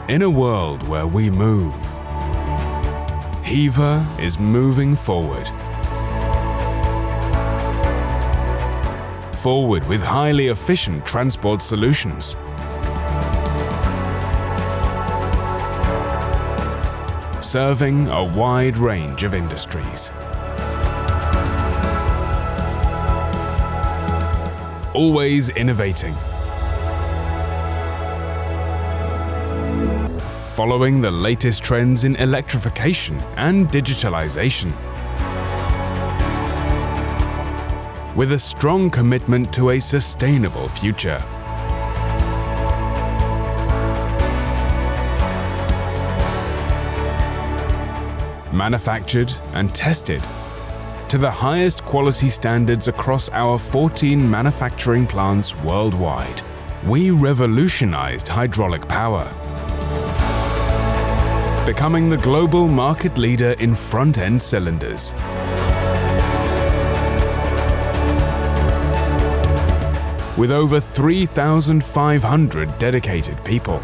In a world where we move, Hyva is moving forward. Forward with highly efficient transport solutions. Serving a wide range of industries. Always innovating. Following the latest trends in electrification and digitalization. With a strong commitment to a sustainable future. Manufactured and tested to the highest quality standards across our 14 manufacturing plants worldwide, we revolutionized hydraulic power, becoming the global market leader in front-end cylinders. With over 3,500 dedicated people.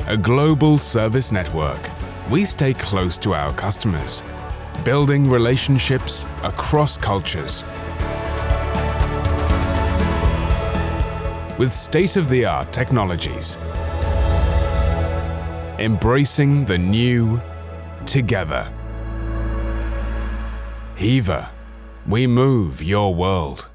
A global service network, we stay close to our customers, building relationships across cultures. With state-of-the-art technologies. Embracing the new together. Hyva, we move your world.